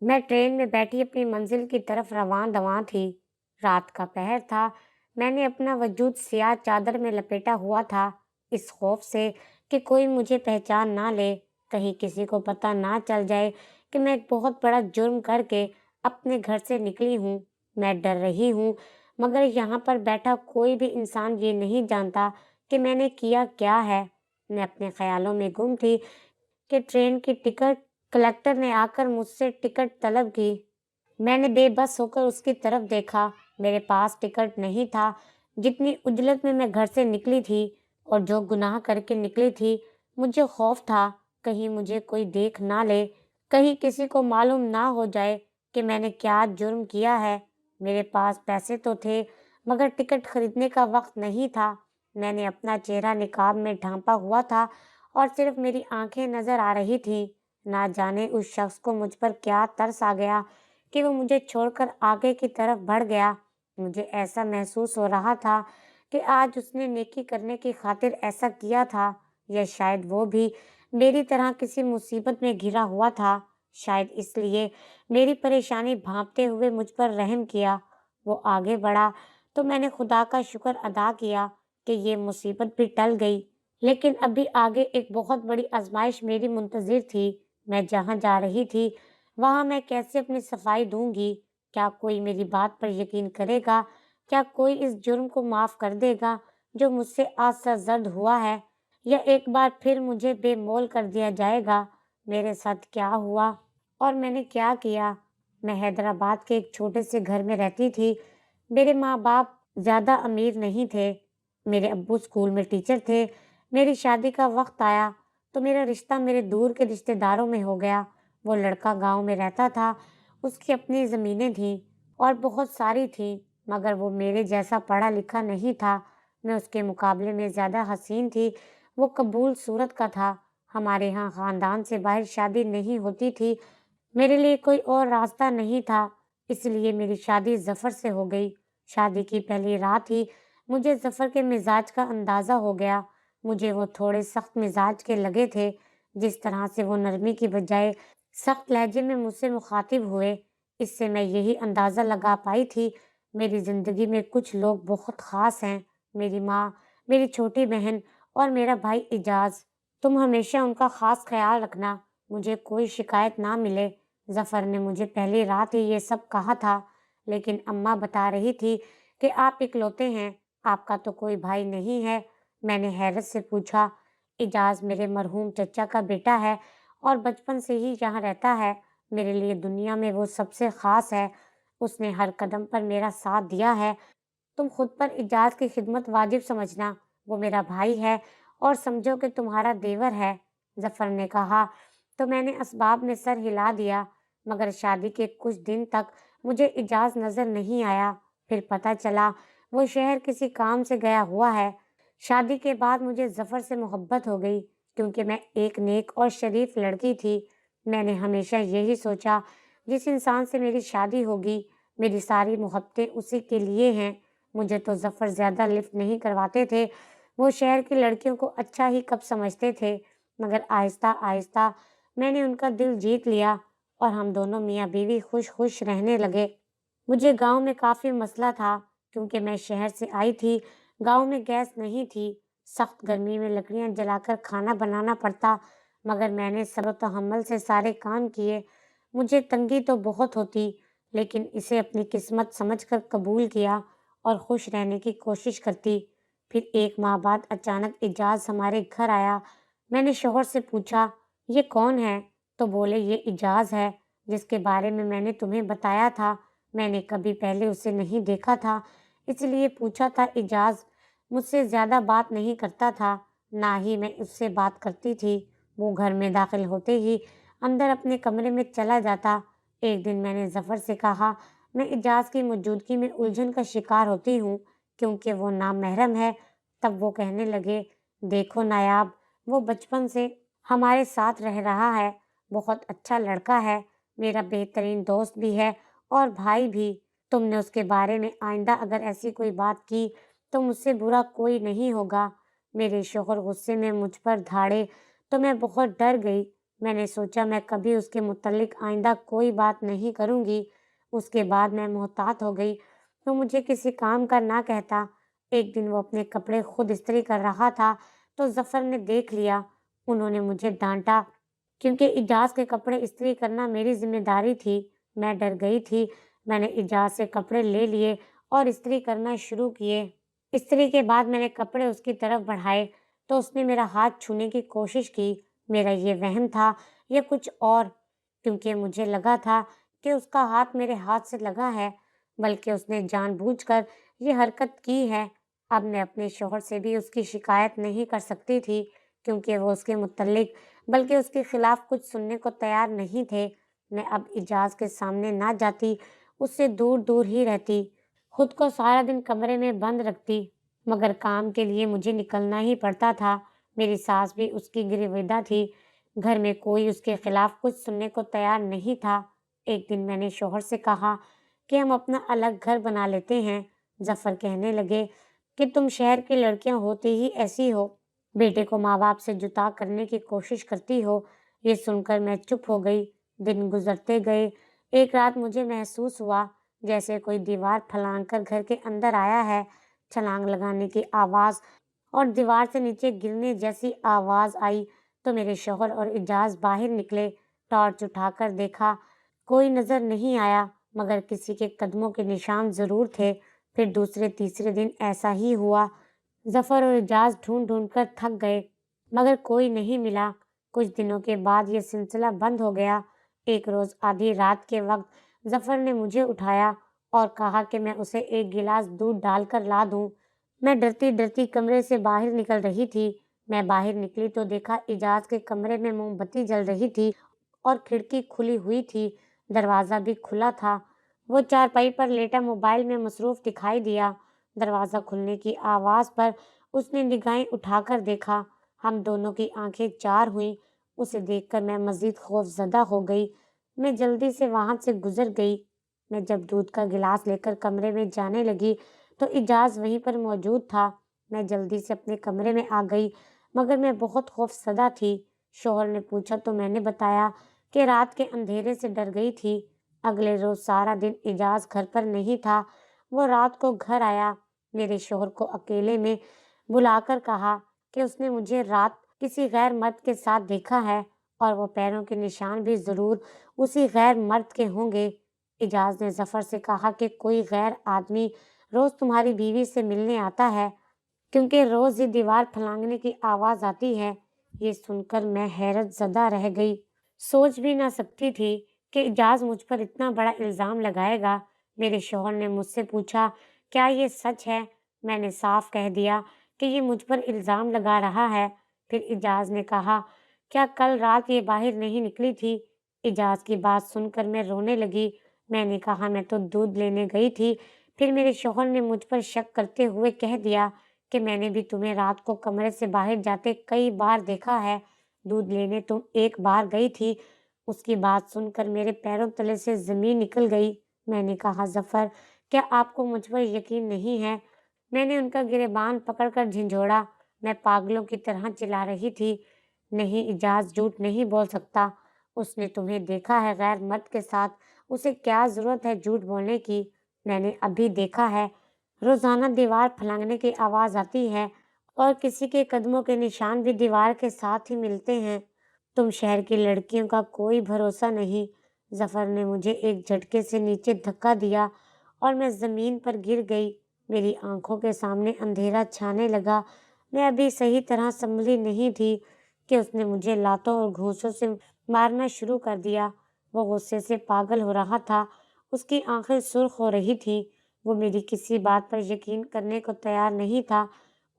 मैं ट्रेन में बैठी अपनी मंजिल की तरफ रवां दवां थी। रात का पहर था। मैंने अपना वजूद सियाह चादर में लपेटा हुआ था, इस खौफ से कि कोई मुझे पहचान ना ले, कहीं किसी को पता ना चल जाए कि मैं एक बहुत बड़ा जुर्म करके अपने घर से निकली हूँ। मैं डर रही हूँ, मगर यहाँ पर बैठा कोई भी इंसान ये नहीं जानता कि मैंने किया क्या है। मैं अपने ख्यालों में गुम थी कि ट्रेन की टिकट कलेक्टर ने आकर मुझसे टिकट तलब की। मैंने बेबस होकर उसकी तरफ देखा। मेरे पास टिकट नहीं था। जितनी उजलत में मैं घर से निकली थी और जो गुनाह करके निकली थी, मुझे खौफ था कहीं मुझे कोई देख ना ले, कहीं किसी को मालूम ना हो जाए कि मैंने क्या जुर्म किया है। मेरे पास पैसे तो थे, मगर टिकट खरीदने का वक्त नहीं था। मैंने अपना चेहरा निकाब में ढांपा हुआ था और सिर्फ मेरी आंखें नजर आ रही थीं। ना जाने उस शख्स को मुझ पर क्या तरस आ गया कि वो मुझे छोड़कर आगे की तरफ बढ़ गया। मुझे ऐसा महसूस हो रहा था कि आज उसने नेकी करने की खातिर ऐसा किया था, या शायद वो भी मेरी तरह किसी मुसीबत में घिरा हुआ था। शायद इसलिए मेरी परेशानी भांपते हुए मुझ पर रहम किया। वो आगे बढ़ा तो मैंने खुदा का शुक्र अदा किया कि ये मुसीबत भी टल गई। लेकिन अभी आगे एक बहुत बड़ी आजमाइश मेरी मुंतजिर थी। मैं जहाँ जा रही थी, वहां मैं कैसे अपनी सफाई दूंगी? क्या कोई मेरी बात पर यकीन करेगा? क्या कोई इस जुर्म को माफ कर देगा जो मुझसे आज सरजद हुआ है? या एक बार फिर मुझे बेमोल कर दिया जाएगा? मेरे साथ क्या हुआ और मैंने क्या किया? मैं हैदराबाद के एक छोटे से घर में रहती थी। मेरे माँ बाप ज्यादा अमीर नहीं थे। मेरे अब्बू स्कूल में टीचर थे। मेरी शादी का वक्त आया तो मेरा रिश्ता मेरे दूर के रिश्तेदारों में हो गया। वो लड़का गांव में रहता था। उसकी अपनी ज़मीनें थीं और बहुत सारी थीं, मगर वो मेरे जैसा पढ़ा लिखा नहीं था। मैं उसके मुकाबले में ज़्यादा हसीन थी। वो कबूल सूरत का था। हमारे यहाँ ख़ानदान से बाहर शादी नहीं होती थी। मेरे लिए कोई और रास्ता नहीं था, इसलिए मेरी शादी ज़फ़र से हो गई। शादी की पहली रात ही मुझे ज़फ़र के मिजाज का अंदाज़ा हो गया। मुझे वो थोड़े सख्त मिजाज के लगे थे। जिस तरह से वो नरमी की बजाय सख्त लहजे में मुझसे मुखातिब हुए, इससे मैं यही अंदाज़ा लगा पाई थी, मेरी ज़िंदगी में कुछ लोग बहुत ख़ास हैं। मेरी माँ, मेरी छोटी बहन और मेरा भाई इजाज़। तुम हमेशा उनका ख़ास ख़्याल रखना, मुझे कोई शिकायत ना मिले। ज़फ़र ने मुझे पहली रात ही ये सब कहा था, लेकिन अम्मा बता रही थी कि आप इकलौते हैं, आपका तो कोई भाई नहीं है। मैंने हैरत से पूछा, इजाज़ मेरे मरहूम चचा का बेटा है और बचपन से ही यहाँ रहता है। मेरे लिए दुनिया में वो सबसे ख़ास है। उसने हर कदम पर मेरा साथ दिया है। तुम खुद पर इजाज़ की खिदमत वाजिब समझना, वो मेरा भाई है और समझो कि तुम्हारा देवर है। ज़फ़र ने कहा तो मैंने असबाब में सर हिला दिया, मगर शादी के कुछ दिन तक मुझे इजाज़ नज़र नहीं आया। फिर पता चला वो शहर किसी काम से गया हुआ है। शादी के बाद मुझे ज़फ़र से मोहब्बत हो गई, क्योंकि मैं एक नेक और शरीफ लड़की थी। मैंने हमेशा यही सोचा, जिस इंसान से मेरी शादी होगी, मेरी सारी मोहब्बतें उसी के लिए हैं। मुझे तो ज़फ़र ज़्यादा लिफ्ट नहीं करवाते थे। वो शहर की लड़कियों को अच्छा ही कब समझते थे, मगर आहिस्ता आहिस्ता मैंने उनका दिल जीत लिया और हम दोनों मियाँ बीवी खुश खुश रहने लगे। मुझे गांव में काफ़ी मसला था, क्योंकि मैं शहर से आई थी। गांव में गैस नहीं थी। सख्त गर्मी में लकड़ियां जलाकर खाना बनाना पड़ता, मगर मैंने सब्र तहम्मुल से सारे काम किए। मुझे तंगी तो बहुत होती, लेकिन इसे अपनी किस्मत समझकर कबूल किया और खुश रहने की कोशिश करती। फिर एक माह बाद अचानक इजाज हमारे घर आया। मैंने शौहर से पूछा, ये कौन है? तो बोले, ये इजाज है जिसके बारे में मैंने तुम्हें बताया था। मैंने कभी पहले उसे नहीं देखा था, इसलिए पूछा था। इजाज मुझसे ज्यादा बात नहीं करता था, ना ही मैं उससे बात करती थी। वो घर में दाखिल होते ही अंदर अपने कमरे में चला जाता। एक दिन मैंने ज़फ़र से कहा, मैं इजाज की मौजूदगी में उलझन का शिकार होती हूँ, क्योंकि वो नामहरम है। तब वो कहने लगे, देखो नायाब, वो बचपन से हमारे साथ रह रहा है। बहुत अच्छा लड़का है, मेरा बेहतरीन दोस्त भी है और भाई भी। तुमने उसके बारे में आइंदा अगर ऐसी कोई बात की तो मुझसे बुरा कोई नहीं होगा। मेरे शौहर गुस्से में मुझ पर धाड़े तो मैं बहुत डर गई। میں نے سوچا میں کبھی اس کے متعلق آئندہ کوئی بات نہیں کروں گی۔ اس کے بعد میں محتاط ہو گئی تو مجھے کسی کام کا نہ کہتا۔ ایک دن وہ اپنے کپڑے خود استری کر رہا تھا تو ظفر نے دیکھ لیا۔ انہوں نے مجھے ڈانٹا کیونکہ اجاز کے کپڑے استری کرنا میری ذمہ داری تھی۔ میں ڈر گئی تھی۔ میں نے اجاز سے کپڑے لے لیے اور استری کرنا شروع کیے۔ استری کے بعد میں نے کپڑے اس کی طرف بڑھائے تو اس نے میرا ہاتھ چھونے کی کوشش کی۔ میرا یہ وہم تھا یا کچھ اور، کیونکہ مجھے لگا تھا کہ اس کا ہاتھ میرے ہاتھ سے لگا ہے، بلکہ اس نے جان بوجھ کر یہ حرکت کی ہے۔ اب میں اپنے شوہر سے بھی اس کی شکایت نہیں کر سکتی تھی، کیونکہ وہ اس کے متعلق بلکہ اس کے خلاف کچھ سننے کو تیار نہیں تھے۔ میں اب اجاز کے سامنے نہ جاتی، اس سے دور دور ہی رہتی، خود کو سارا دن کمرے میں بند رکھتی، مگر کام کے لیے مجھے نکلنا ہی پڑتا تھا۔ میری ساس بھی اس کی گرویدہ تھی، گھر میں کوئی اس کے خلاف کچھ سننے کو تیار نہیں تھا۔ ایک دن میں نے شوہر سے کہا کہ ہم اپنا الگ گھر بنا لیتے ہیں۔ ظفر کہنے لگے کہ تم شہر کی لڑکیاں ہوتی ہی ایسی ہو، بیٹے کو ماں باپ سے جدا کرنے کی کوشش کرتی ہو۔ یہ سن کر میں چپ ہو گئی۔ دن گزرتے گئے۔ ایک رات مجھے محسوس ہوا جیسے کوئی دیوار پھلانگ کر گھر کے اندر آیا ہے۔ چھلانگ لگانے کی آواز اور دیوار سے نیچے گرنے جیسی آواز آئی تو میرے شوہر اور اجاز باہر نکلے۔ ٹارچ اٹھا کر دیکھا، کوئی نظر نہیں آیا، مگر کسی کے قدموں کے نشان ضرور تھے۔ پھر دوسرے تیسرے دن ایسا ہی ہوا۔ ظفر اور اجاز ڈھونڈ ڈھونڈ کر تھک گئے، مگر کوئی نہیں ملا۔ کچھ دنوں کے بعد یہ سلسلہ بند ہو گیا۔ ایک روز آدھی رات کے وقت ظفر نے مجھے اٹھایا اور کہا کہ میں اسے ایک گلاس دودھ ڈال کر لا دوں۔ میں ڈرتی ڈرتی کمرے سے باہر نکل رہی تھی۔ میں باہر نکلی تو دیکھا اجاز کے کمرے میں موم بتی جل رہی تھی اور کھڑکی کھلی ہوئی تھی، دروازہ بھی کھلا تھا۔ وہ چارپائی پر لیٹا موبائل میں مصروف دکھائی دیا۔ دروازہ کھلنے کی آواز پر اس نے نگاہیں اٹھا کر دیکھا۔ ہم دونوں کی آنکھیں چار ہوئیں۔ اسے دیکھ کر میں مزید خوف زدہ ہو گئی۔ میں جلدی سے وہاں سے گزر گئی۔ میں جب دودھ کا گلاس لے کر کمرے میں جانے لگی تو اجاز وہیں پر موجود تھا۔ میں جلدی سے اپنے کمرے میں آ گئی، مگر میں بہت خوف زدہ تھی۔ شوہر نے پوچھا تو میں نے بتایا کہ رات کے اندھیرے سے ڈر گئی تھی۔ اگلے روز سارا دن اجاز گھر پر نہیں تھا۔ وہ رات کو گھر آیا۔ میرے شوہر کو اکیلے میں بلا کر کہا کہ اس نے مجھے رات کسی غیر مرد کے ساتھ دیکھا ہے اور وہ پیروں کے نشان بھی ضرور اسی غیر مرد کے ہوں گے۔ اجاز نے ظفر سے کہا کہ کوئی غیر آدمی روز تمہاری بیوی سے ملنے آتا ہے، کیونکہ روز یہ دیوار پھلانگنے کی آواز آتی ہے۔ یہ سن کر میں حیرت زدہ رہ گئی۔ سوچ بھی نہ سکتی تھی کہ اجاز مجھ پر اتنا بڑا الزام لگائے گا۔ میرے شوہر نے مجھ سے پوچھا کیا یہ سچ ہے؟ میں نے صاف کہہ دیا کہ یہ مجھ پر الزام لگا رہا ہے۔ پھر اجاز نے کہا کیا کل رات یہ باہر نہیں نکلی تھی؟ اجاز کی بات سن کر میں رونے لگی۔ میں نے کہا میں تو دودھ لینے گئی تھی۔ پھر میرے شوہر نے مجھ پر شک کرتے ہوئے کہہ دیا کہ میں نے بھی تمہیں رات کو کمرے سے باہر جاتے کئی بار دیکھا ہے، دودھ لینے تم ایک بار گئی تھی۔ اس کی بات سن کر میرے پیروں تلے سے زمین نکل گئی۔ میں نے کہا ظفر کیا آپ کو مجھ پر یقین نہیں ہے؟ میں نے ان کا گریبان پکڑ کر جھنجھوڑا۔ میں پاگلوں کی طرح چلا رہی تھی، نہیں اجاز جھوٹ نہیں بول سکتا، اس نے تمہیں دیکھا ہے غیر مرد کے ساتھ، اسے کیا ضرورت ہے جھوٹ بولنے کی؟ میں نے ابھی دیکھا ہے، روزانہ دیوار پھلانگنے کی آواز آتی ہے اور کسی کے قدموں کے نشان بھی دیوار کے ساتھ ہی ملتے ہیں۔ تم شہر کی لڑکیوں کا کوئی بھروسہ نہیں۔ ظفر نے مجھے ایک جھٹکے سے نیچے دھکا دیا اور میں زمین پر گر گئی۔ میری آنکھوں کے سامنے اندھیرا چھانے لگا۔ میں ابھی صحیح طرح سنبھلی نہیں تھی کہ اس نے مجھے لاتوں اور گھوسوں سے مارنا شروع کر دیا۔ وہ غصے سے پاگل ہو رہا تھا، اس کی آنکھیں سرخ ہو رہی تھیں۔ وہ میری کسی بات پر یقین کرنے کو تیار نہیں تھا۔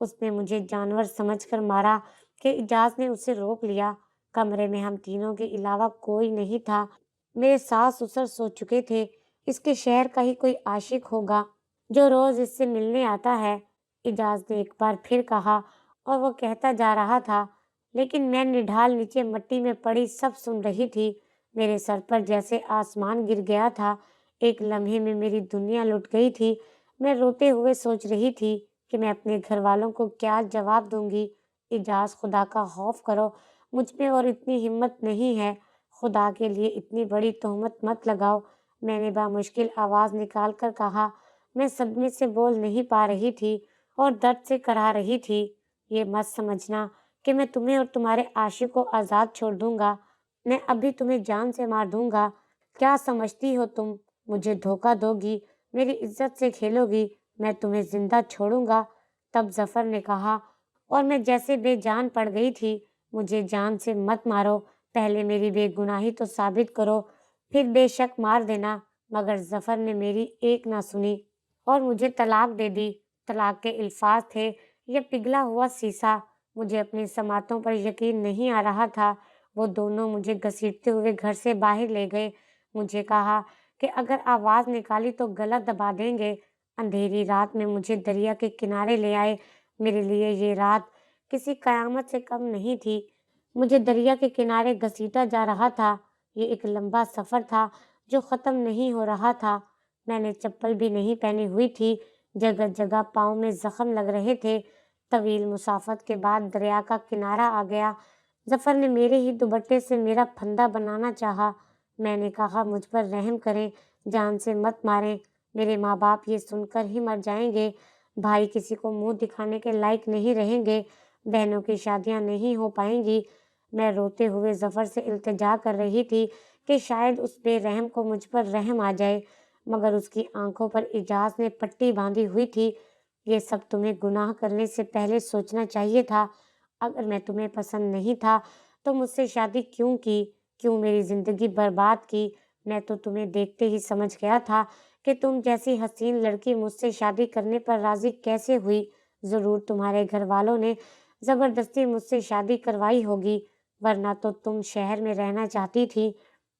اس نے مجھے جانور سمجھ کر مارا کہ اجاز نے اسے روک لیا۔ کمرے میں ہم تینوں کے علاوہ کوئی نہیں تھا۔ میرے ساس سسر سو چکے تھے۔ اس کے شہر کا ہی کوئی عاشق ہوگا جو روز اس سے ملنے آتا ہے، اجاز نے ایک بار پھر کہا، اور وہ کہتا جا رہا تھا، لیکن میں نڈھال نیچے مٹی میں پڑی سب سن رہی تھی۔ میرے سر پر جیسے آسمان گر گیا تھا۔ ایک لمحے میں میری دنیا لٹ گئی تھی۔ میں روتے ہوئے سوچ رہی تھی کہ میں اپنے گھر والوں کو کیا جواب دوں گی۔ اجاز خدا کا خوف کرو، मुझ में और इतनी हिम्मत नहीं है। खुदा के लिए इतनी बड़ी तोहमत मत लगाओ। मैंने बामुश्किल आवाज़ निकाल कर कहा। मैं सदमे से बोल नहीं पा रही थी और दर्द से कराह रही थी। ये मत समझना कि मैं तुम्हें और तुम्हारे आशिक को आज़ाद छोड़ दूंगा। मैं अभी तुम्हें जान से मार दूंगा। क्या समझती हो तुम? मुझे धोखा दोगी, मेरी इज्जत से खेलोगी, मैं तुम्हें जिंदा छोड़ूंगा। तब जफर ने कहा, और मैं जैसे बेजान पड़ गई थी, मुझे जान से मत मारो, पहले मेरी बेगुनाही तो साबित करो, फिर बेशक मार देना। मगर जफर ने मेरी एक ना सुनी और मुझे तलाक दे दी। तलाक के अल्फाज थे ये पिघला हुआ शीशा। मुझे अपनी समातों पर यकीन नहीं आ रहा था। वो दोनों मुझे घसीटते हुए घर से बाहर ले गए। मुझे कहा कि अगर आवाज़ निकाली तो गला दबा देंगे। अंधेरी रात में मुझे दरिया के किनारे ले आए। मेरे लिए ये रात किसी कयामत से कम नहीं थी। मुझे दरिया के किनारे घसीटा जा रहा था। ये एक लंबा सफ़र था जो ख़त्म नहीं हो रहा था। मैंने चप्पल भी नहीं पहनी हुई थी। जगह जगह पाँव में ज़ख्म लग रहे थे। तवील मुसाफत के बाद दरिया का किनारा आ गया। जफ़र ने मेरे ही दुपट्टे से मेरा फंदा बनाना चाहा। मैंने कहा, मुझ पर रहम करें, जान से मत मारें। मेरे माँ बाप ये सुनकर ही मर जाएंगे। भाई किसी को मुंह दिखाने के लायक नहीं रहेंगे। बहनों की शादियां नहीं हो पाएंगी। मैं रोते हुए जफर से इल्तिजा कर रही थी कि शायद उस बेरहम को मुझ पर रहम आ जाए, मगर उसकी आंखों पर इजाज ने पट्टी बांधी हुई थी। ये सब तुम्हें गुनाह करने से पहले सोचना चाहिए था। अगर मैं तुम्हें पसंद नहीं था तो मुझसे शादी क्यों की? क्यों मेरी जिंदगी बर्बाद की? मैं तो तुम्हें देखते ही समझ गया था कि तुम जैसी हसीन लड़की मुझसे शादी करने पर राजी कैसे हुई। जरूर तुम्हारे घर वालों ने जबरदस्ती मुझसे शादी करवाई होगी, वरना तो तुम शहर में रहना चाहती थी।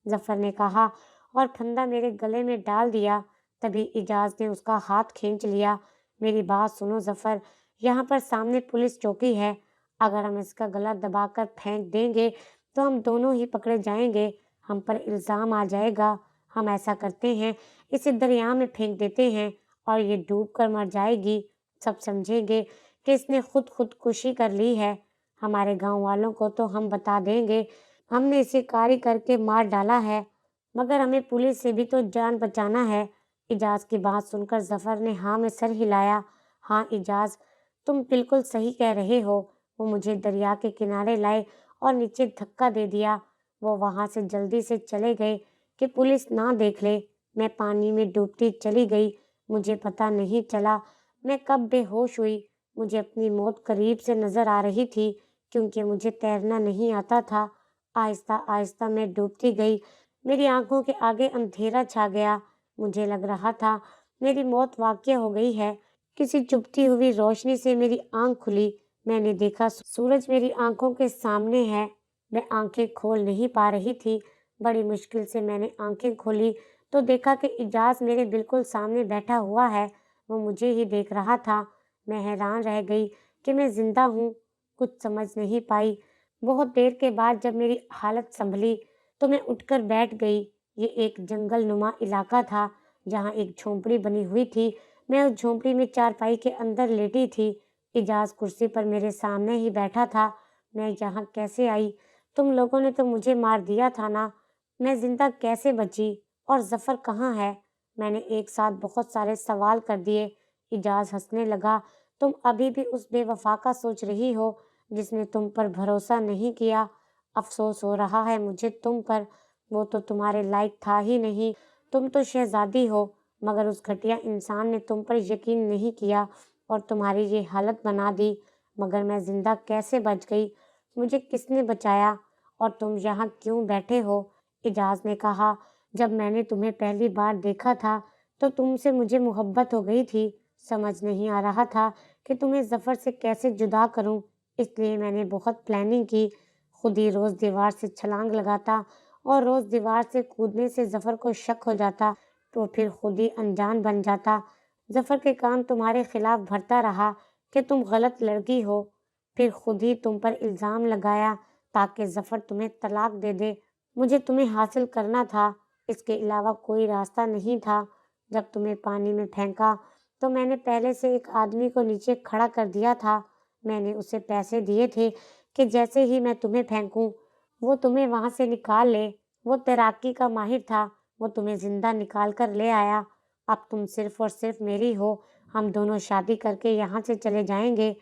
जफर ने कहा और फंदा मेरे गले में डाल दिया। तभी इजाज ने उसका हाथ खींच लिया। मेरी बात सुनो जफर, यहाँ पर सामने पुलिस चौकी है। अगर हम इसका गला दबाकर फेंक देंगे तो हम दोनों ही पकड़े जाएंगे। हम पर इल्जाम आ जाएगा। हम ऐसा करते हैं, इसे दरिया में फेंक देते हैं और ये डूब कर मर जाएगी। सब समझेंगे कि इसने खुदकुशी कर ली है। हमारे गांव वालों को तो हम बता देंगे हमने इसे कारी करके मार डाला है, मगर हमें पुलिस से भी तो जान बचाना है। इजाज की बात सुनकर जफर ने हाँ में सर हिलाया। हाँ इजाज, तुम बिल्कुल सही कह रहे हो। वो मुझे दरिया के किनारे लाए और नीचे धक्का दे दिया। वो वहां से जल्दी से चले गए कि पुलिस ना देख ले। मैं पानी में डूबती चली गई। मुझे पता नहीं चला मैं कब बेहोश हुई। मुझे अपनी मौत करीब से नजर आ रही थी, क्योंकि मुझे तैरना नहीं आता था। आहिस्ता आहिस्ता मैं डूबती गई। मेरी आंखों के आगे अंधेरा छा गया। मुझे लग रहा था मेरी मौत वाक़या हो गई है। किसी चुभती हुई रोशनी से मेरी आंख खुली। मैंने देखा सूरज मेरी आंखों के सामने है। मैं आंखें खोल नहीं पा रही थी। बड़ी मुश्किल से मैंने आंखें खोली तो देखा कि इजाज मेरे बिल्कुल सामने बैठा हुआ है। वो मुझे ही देख रहा था। मैं हैरान रह गई कि मैं जिंदा हूँ। कुछ समझ नहीं पाई। बहुत देर के बाद जब मेरी हालत संभली तो मैं उठकर बैठ गई। ये एक जंगल नुमा इलाका था जहाँ एक झोंपड़ी बनी हुई थी। मैं उस झोंपड़ी में चारपाई के अंदर लेटी थी। इजाज कुर्सी पर मेरे सामने ही बैठा था। मैं यहाँ कैसे आई? तुम लोगों ने तो मुझे मार दिया था ना। मैं जिंदा कैसे बची? और जफर कहाँ है? मैंने एक साथ बहुत सारे सवाल कर दिए। इजाज हंसने लगा। तुम अभी भी उस बेवफा का सोच रही हो जिसने तुम पर भरोसा नहीं किया। अफसोस हो रहा है मुझे तुम पर। वो तो तुम्हारे लायक था ही नहीं। तुम तो शहजादी हो, मगर उस घटिया इंसान ने तुम पर यकीन नहीं किया और तुम्हारी ये हालत बना दी। मगर मैं जिंदा कैसे बच गई? मुझे किसने बचाया? और तुम यहाँ क्यों बैठे हो? इजाज ने कहा, जब मैंने तुम्हें पहली बार देखा था तो तुमसे मुझे मोहब्बत हो गई थी। समझ नहीं आ रहा था कि तुम्हें जफर से कैसे जुदा करूं, इसलिए मैंने बहुत प्लानिंग की। खुद ही रोज दीवार से छलांग लगाता और रोज दीवार से कूदने से जफर को शक हो जाता तो फिर खुद ही अनजान बन जाता। जफर के कान तुम्हारे खिलाफ भरता रहा कि तुम गलत लड़की हो। फिर खुद ही तुम पर इल्जाम लगाया ताकि जफर तुम्हें तलाक दे दे। मुझे तुम्हें हासिल करना था, इसके अलावा कोई रास्ता नहीं था। जब तुम्हें पानी में फेंका तो मैंने पहले से एक आदमी को नीचे खड़ा कर दिया था। मैंने उसे पैसे दिए थे कि जैसे ही मैं तुम्हें फेंकूं, वो तुम्हें वहां से निकाल ले। वो तैराकी का माहिर था, वो तुम्हें जिंदा निकाल कर ले आया। अब तुम सिर्फ और सिर्फ मेरी हो। हम दोनों शादी करके यहाँ से चले जाएंगे।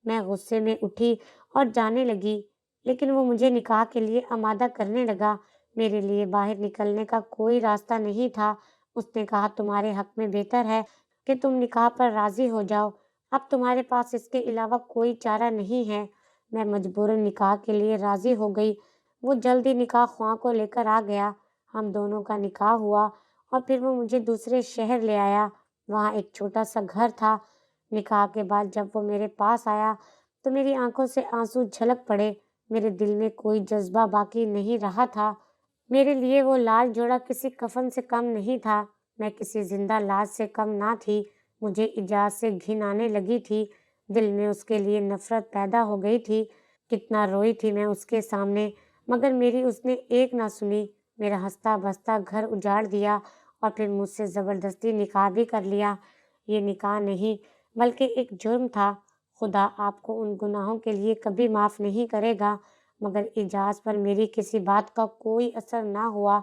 मैं गुस्से में उठी और जाने लगी, लेकिन वो मुझे निकाह के लिए आमादा करने लगा। मेरे लिए बाहर निकलने का कोई रास्ता नहीं था। उसने कहा, तुम्हारे हक में बेहतर है कि तुम निकाह पर राजी हो जाओ। अब तुम्हारे पास इसके अलावा कोई चारा नहीं है। मैं मजबूरन निकाह के लिए राजी हो गई। वो जल्दी निकाह ख्वाह को लेकर आ गया। हम दोनों का निकाह हुआ और फिर वो मुझे दूसरे शहर ले आया। वहाँ एक छोटा सा घर था। निकाह के बाद जब वो मेरे पास आया तो मेरी आंखों से आंसू झलक पड़े। मेरे दिल में कोई जज्बा बाकी नहीं रहा था। मेरे लिए वो लाल जोड़ा किसी कफन से कम नहीं था। मैं किसी जिंदा लाश से कम ना थी। मुझे इजाज से घिन आने लगी थी। दिल में उसके लिए नफरत पैदा हो गई थी। कितना रोई थी मैं उसके सामने, मगर मेरी उसने एक ना सुनी। मेरा हंसता बसता घर उजाड़ दिया और फिर मुझसे जबरदस्ती निकाह भी कर लिया। ये निकाह नहीं बल्कि एक जुर्म था। खुदा आपको उन गुनाहों के लिए कभी माफ नहीं करेगा। मगर इजाज पर मेरी किसी बात का कोई असर ना हुआ।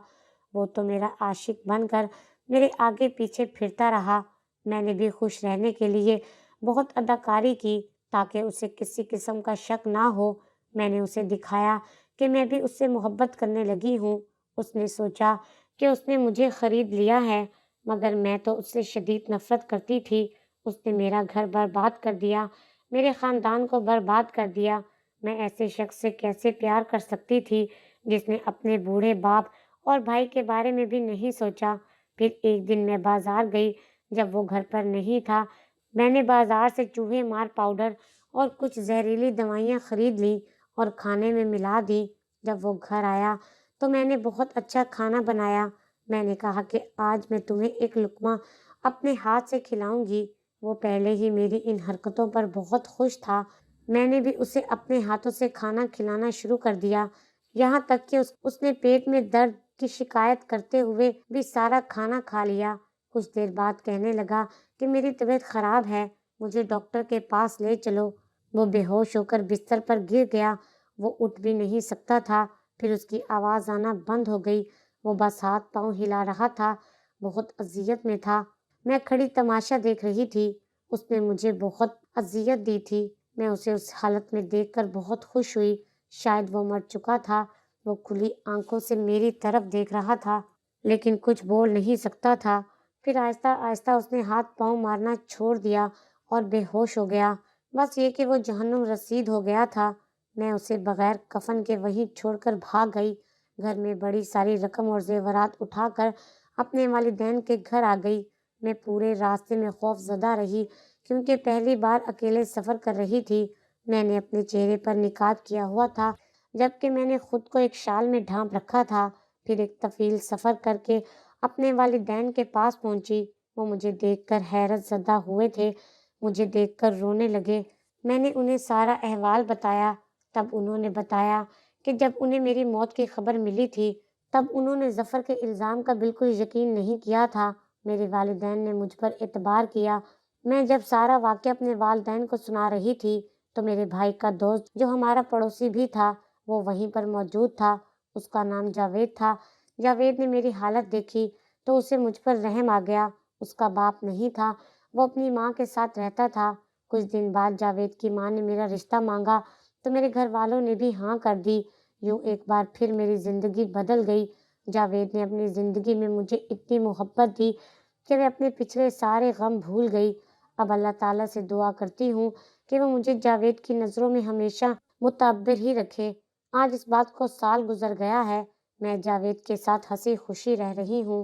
वो तो मेरा आशिक बनकर मेरे आगे पीछे फिरता रहा। मैंने भी खुश रहने के लिए बहुत अदाकारी की ताकि उसे किसी किस्म का शक ना हो। मैंने उसे दिखाया कि मैं भी उससे मोहब्बत करने लगी हूँ। उसने सोचा कि उसने मुझे खरीद लिया है, मगर मैं तो उससे शदीद नफरत करती थी। उसने मेरा घर बर्बाद कर दिया, मेरे खानदान को बर्बाद कर दिया। मैं ऐसे शख्स से कैसे प्यार कर सकती थी जिसने अपने बूढ़े बाप और भाई के बारे में भी नहीं सोचा। फिर एक दिन मैं बाजार गई। जब वो घर पर नहीं था, मैंने बाजार से चूहे मार पाउडर और कुछ जहरीली दवाइयाँ खरीद ली और खाने में मिला दी। जब वो घर आया तो मैंने बहुत अच्छा खाना बनाया। मैंने कहा कि आज मैं तुम्हें एक लुकमा अपने हाथ से खिलाऊंगी। वो पहले ही मेरी इन हरकतों पर बहुत खुश था। मैंने भी उसे अपने हाथों से खाना खिलाना शुरू कर दिया। यहाँ तक कि उसने पेट में दर्द की शिकायत करते हुए भी सारा खाना खा लिया। कुछ देर बाद कहने लगा कि मेरी तबीयत खराब है, मुझे डॉक्टर के पास ले चलो। वो बेहोश होकर बिस्तर पर गिर गया। वो उठ भी नहीं सकता था। फिर उसकी आवाज आना बंद हो गई। वो बस हाथ पांव हिला रहा था। बहुत अजियत में था। मैं खड़ी तमाशा देख रही थी। उसने मुझे बहुत अजियत दी थी। मैं उसे उस हालत में देखकर बहुत खुश हुई। शायद वो मर चुका था। वो खुली आंखों से मेरी तरफ देख रहा था, लेकिन कुछ बोल नहीं सकता था। फिर आहिस्ता आहिस्ता उसने हाथ पांव मारना छोड़ दिया और बेहोश हो गया। बस ये कि वो जहन्नुम रसीद हो गया था। मैं उसे बगैर कफन के वहीं छोड़कर भाग गई। घर में बड़ी सारी रकम और जेवरात उठाकर अपने वालिदैन के घर आ गई। मैं पूरे रास्ते में खौफजदा रही, क्योंकि पहली बार अकेले सफर कर रही थी। मैंने अपने चेहरे पर निकाब किया हुआ था, जबकि मैंने खुद को एक शाल में ढांप रखा था। फिर एक तफील सफर करके अपने वालिदैन के पास पहुंची। वो मुझे देखकर हैरत ज़दा हुए थे। मुझे देखकर रोने लगे। मैंने उन्हें सारा अहवाल बताया। तब उन्होंने बताया कि जब उन्हें मेरी मौत की खबर मिली थी, तब उन्होंने जफ़र के इल्ज़ाम का बिल्कुल यकीन नहीं किया था। मेरे वालिदैन ने मुझ पर एतबार किया। मैं जब सारा वाक़या अपने वालिदैन को सुना रही थी, तो मेरे भाई का दोस्त, जो हमारा पड़ोसी भी था, वो वहीं पर मौजूद था। उसका नाम जावेद था। जावेद ने मेरी हालत देखी तो उसे मुझ पर रहम आ गया। उसका बाप नहीं था, वो अपनी माँ के साथ रहता था। कुछ दिन बाद जावेद की माँ ने मेरा रिश्ता मांगा तो मेरे घर वालों ने भी हाँ कर दी। यूं एक बार फिर मेरी जिंदगी बदल गई। जावेद ने अपनी जिंदगी में मुझे इतनी मोहब्बत दी कि मैं अपने पिछले सारे गम भूल गई। अब अल्लाह ताला से दुआ करती हूँ कि वो मुझे जावेद की नज़रों में हमेशा मुतब्बिर ही रखे। आज इस बात को साल गुजर गया है। मैं जावेद के साथ हंसी खुशी रह रही हूँ।